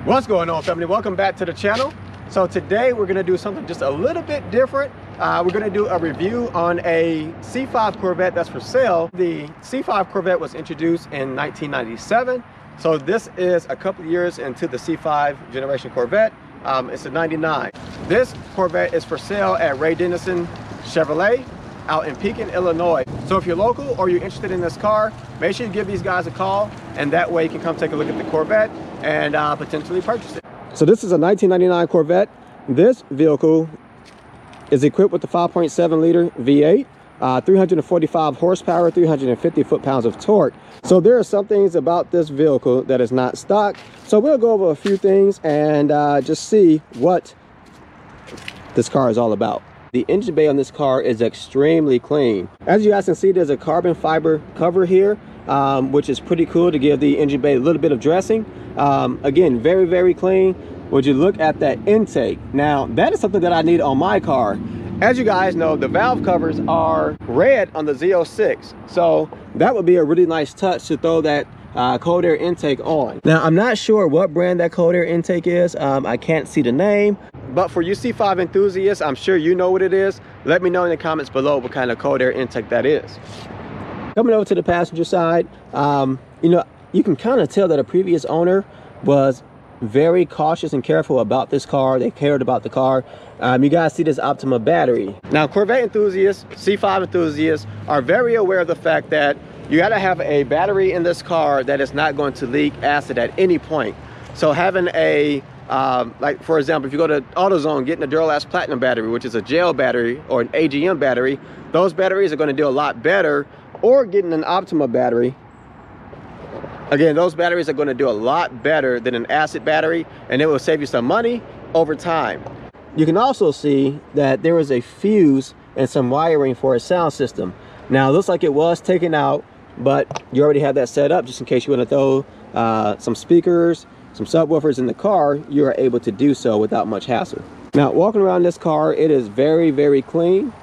What's going on, family? Welcome back to the channel. So today we're going to do something just a little bit different. We're going to do a review on a C5 Corvette that's for sale. The C5 Corvette was introduced in 1997. So this is a couple of years into the C5 generation Corvette. It's a 99. This Corvette is for sale at Ray Dennison Chevy out in Pekin, Illinois. So if you're local or you're interested in this car, make sure you give these guys a call, and that way you can come take a look at the Corvette and potentially purchase it. So this is a 1999 Corvette. This vehicle is equipped with the 5.7 liter V8, 345 horsepower, 350 foot-pounds of torque. So there are some things about this vehicle that is not stock. So we'll go over a few things and just see what this car is all about. The engine bay on this car is extremely clean. As you guys can see, there's a carbon fiber cover here, which is pretty cool to give the engine bay a little bit of dressing. Again, very, very clean. Would you look at that intake? Now, that is something that I need on my car. As you guys know, the valve covers are red on the Z06. So that would be a really nice touch to throw that cold air intake on. Now, I'm not sure what brand that cold air intake is. I can't see the name. But for you C5 enthusiasts, I'm sure you know what it is. Let me know in the comments below what kind of cold air intake that is. Coming over to the passenger side, you know, you can kind of tell that a previous owner was very cautious and careful about this car. They cared about the car. You guys see this Optima battery. Now, Corvette enthusiasts, C5 enthusiasts are very aware of the fact that you got to have a battery in this car that is not going to leak acid at any point. So having a like, for example, if you go to AutoZone, getting a Duralast Platinum battery, which is a gel battery or an AGM battery, those batteries are going to do a lot better. Or getting an Optima battery, again, those batteries are going to do a lot better than an acid battery, and it will save you some money over time. You can also see that there is a fuse and some wiring for a sound system. Now, it looks like it was taken out, but you already have that set up just in case you want to throw some speakers, some subwoofers in the car. You are able to do so without much hassle. Now, walking around this car, it is very, very clean.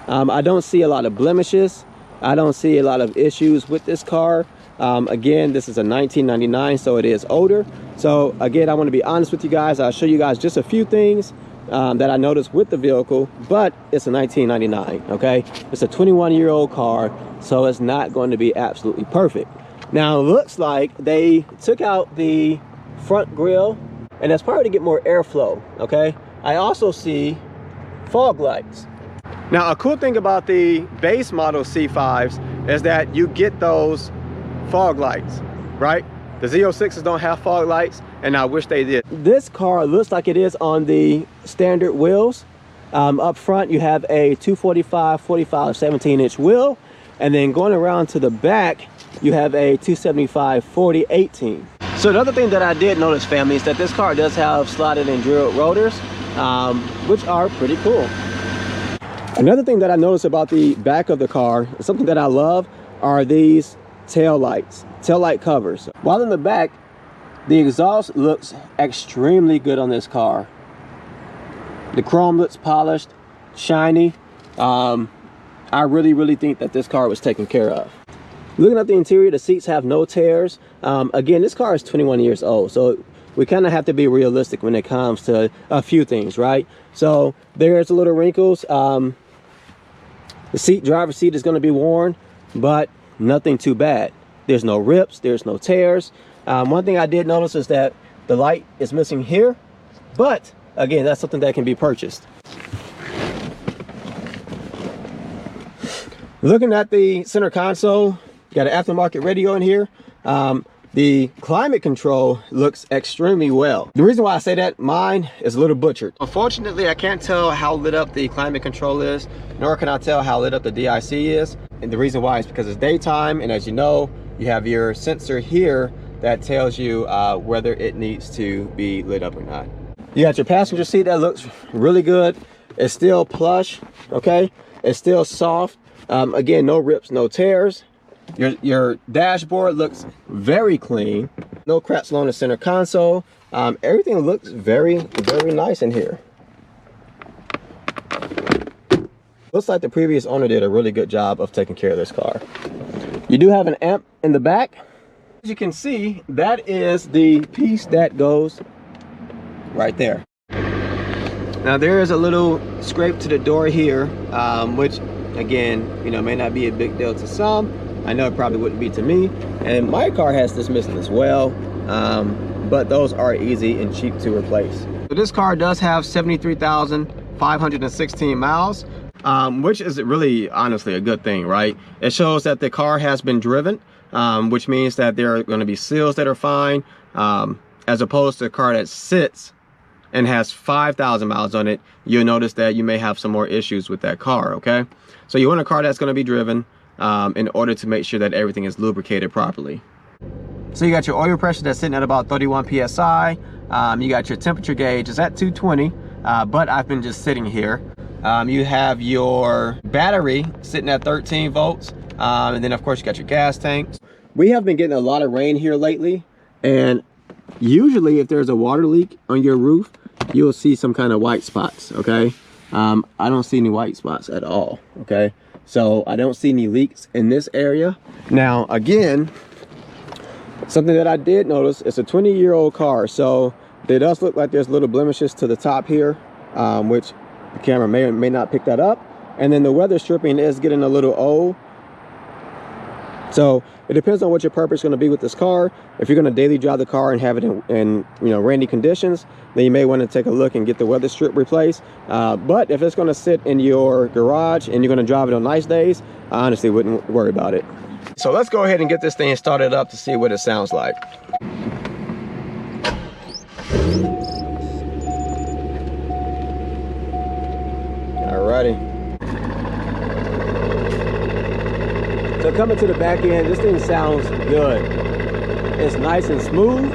I don't see a lot of blemishes. I don't see a lot of issues with this car. Again, this is a 1999, so it is older. So again, I want to be honest with you guys. I'll show you guys just a few things that I noticed with the vehicle, but it's a 1999, okay? It's a 21-year-old car, so it's not going to be absolutely perfect. Now, it looks like they took out the front grille, and that's probably to get more airflow, okay? I also see fog lights. Now, a cool thing about the base model C5s is that you get those fog lights, right? The Z06s don't have fog lights, and I wish they did. This car looks like it is on the standard wheels. Up front, you have a 245, 45, 17-inch wheel, and then going around to the back, you have a 275, 40, 18. So another thing that I did notice, family, is that this car does have slotted and drilled rotors, which are pretty cool. Another thing that I noticed about the back of the car, something that I love, are these tail lights, tail light covers. While in the back, the exhaust looks extremely good on this car. The chrome looks polished, shiny. I really think that this car was taken care of. Looking at the interior, the seats have no tears. Again, this car is 21 years old, so we kind of have to be realistic when it comes to a few things, right? So there's a little wrinkles. The driver's seat is going to be worn, but nothing too bad. There's no rips, there's no tears. One thing I did notice is that the light is missing here, but again, that's something that can be purchased. Looking at the center console, you got an aftermarket radio in here. The climate control looks extremely well. The reason why I say that, mine is a little butchered. Unfortunately, I can't tell how lit up the climate control is, nor can I tell how lit up the DIC is. And the reason why is because it's daytime, and as you know, you have your sensor here that tells you whether it needs to be lit up or not. You got your passenger seat that looks really good. It's still plush, okay? It's still soft. Again, no rips, no tears. Your dashboard looks very clean. No cracks along the center console. Everything looks very nice in here. Looks like the previous owner did a really good job of taking care of this car. You do have an amp in the back. As you can see, that is the piece that goes right there. Now there is a little scrape to the door here, which again, you know, may not be a big deal to some. I know it probably wouldn't be to me. And my car has this missing as well, but those are easy and cheap to replace. So this car does have 73,516 miles, which is really honestly a good thing, right? It shows that the car has been driven, which means that there are going to be seals that are fine, as opposed to a car that sits and has 5,000 miles on it. You'll notice that you may have some more issues with that car, okay? So you want a car that's going to be driven in order to make sure that everything is lubricated properly. So you got your oil pressure that's sitting at about 31 psi. You got your temperature gauge is at 220, but I've been just sitting here. You have your battery sitting at 13 volts, and then of course you got your gas tank. We have been getting a lot of rain here lately, and usually if there's a water leak on your roof, you'll see some kind of white spots, okay? I don't see any white spots at all, okay? So I don't see any leaks in this area. Now again, something that I did notice, it's a 20-year-old car, so it does look like there's little blemishes to the top here, which the camera may or may not pick that up. And then the weather stripping is getting a little old. So it depends on what your purpose is going to be with this car. If you're going to daily drive the car and have it in you know, rainy conditions, then you may want to take a look and get the weather strip replaced. But if it's going to sit in your garage and you're going to drive it on nice days, I honestly wouldn't worry about it. So let's go ahead and get this thing started up to see what it sounds like. Alrighty. So coming to the back end, this thing sounds good. It's nice and smooth.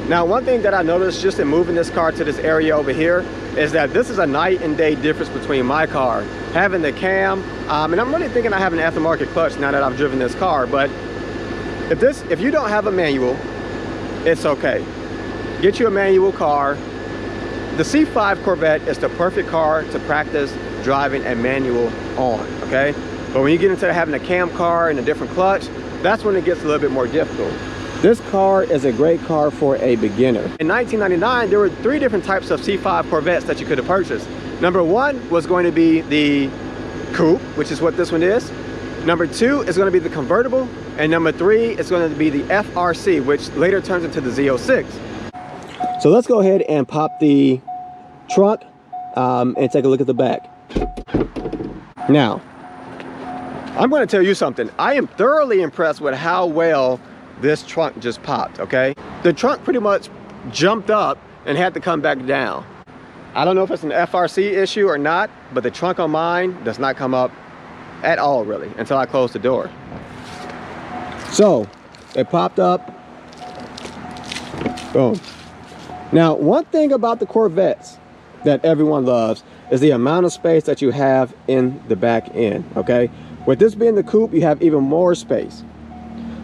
Now, one thing that I noticed just in moving this car to this area over here is that this is a night and day difference between my car. Having the cam, and I'm really thinking I have an aftermarket clutch now that I've driven this car, but if you don't have a manual, it's okay. Get you a manual car. The C5 Corvette is the perfect car to practice driving a manual on, okay? But when you get into having a cam car and a different clutch, that's when it gets a little bit more difficult. This car is a great car for a beginner. In 1999, there were 3 different types of C5 Corvettes that you could have purchased. Number 1 was going to be the Coupe, which is what this one is. Number 2 is going to be the convertible. And number 3 is going to be the FRC, which later turns into the Z06. So let's go ahead and pop the trunk and take a look at the back. Now, I'm going to tell you something. I am thoroughly impressed with how well this trunk just popped, okay? The trunk pretty much jumped up and had to come back down. I don't know if it's an FRC issue or not, but the trunk on mine does not come up at all, really, until I close the door. So, it popped up. Boom. Now, one thing about the Corvettes that everyone loves is the amount of space that you have in the back end, okay? With this being the Coupe, you have even more space.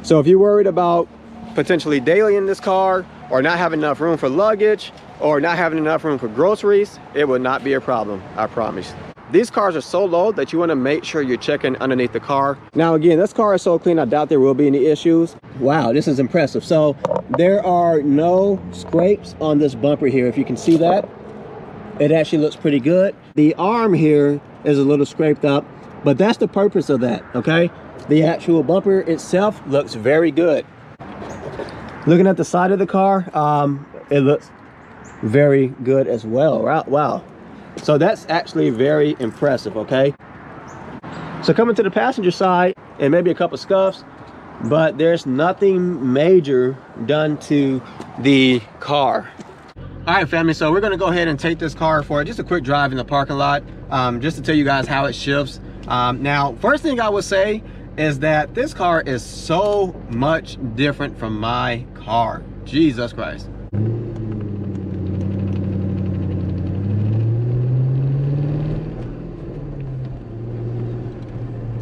So if you're worried about potentially dailying this car, or not having enough room for luggage, or not having enough room for groceries, it will not be a problem, I promise. These cars are so low that you want to make sure you're checking underneath the car. Now again, this car is so clean, I doubt there will be any issues. Wow, this is impressive. So there are no scrapes on this bumper here. If you can see that, it actually looks pretty good. The arm here is a little scraped up, but that's the purpose of that, okay? The actual bumper itself looks very good. Looking at the side of the car, it looks very good as well. Wow. So that's actually very impressive, okay? So coming to the passenger side, and maybe a couple scuffs, but there's nothing major done to the car. All right, family, so we're gonna go ahead and take this car for just a quick drive in the parking lot, just to tell you guys how it shifts. Now, first thing I would say is that this car is so much different from my car. Jesus Christ.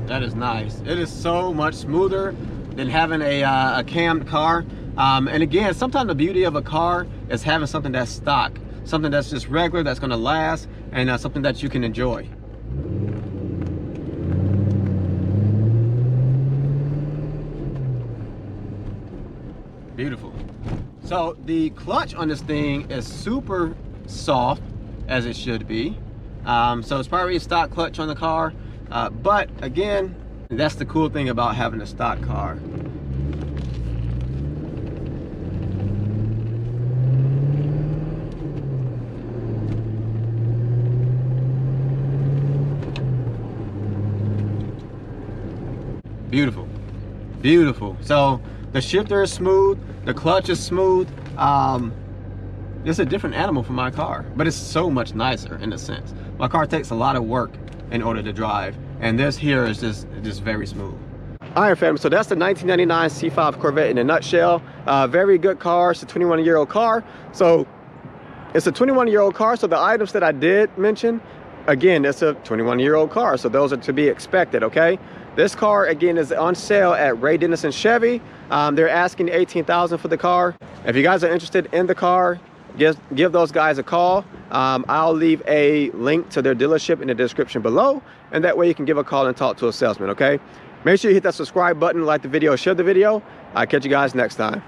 That is nice. It is so much smoother than having a cammed car. And again, sometimes the beauty of a car is having something that's stock, something that's just regular, that's gonna last, and something that you can enjoy. Beautiful. So the clutch on this thing is super soft, as it should be. So it's probably a stock clutch on the car. But again, that's the cool thing about having a stock car. Beautiful, beautiful. So the shifter is smooth, the clutch is smooth. It's a different animal from my car, but it's so much nicer in a sense. My car takes a lot of work in order to drive, and this here is just very smooth. All right, family, so that's the 1999 C5 Corvette in a nutshell. Very good car. It's a 21-year-old car. So it's a 21-year-old car, so the items that I did mention, again, it's a 21-year-old car, so those are to be expected, okay? This car, again, is on sale at Ray Dennison Chevy. They're asking $18,000 for the car. If you guys are interested in the car, give those guys a call. I'll leave a link to their dealership in the description below, and that way you can give a call and talk to a salesman, okay? Make sure you hit that subscribe button, like the video, share the video. I'll catch you guys next time.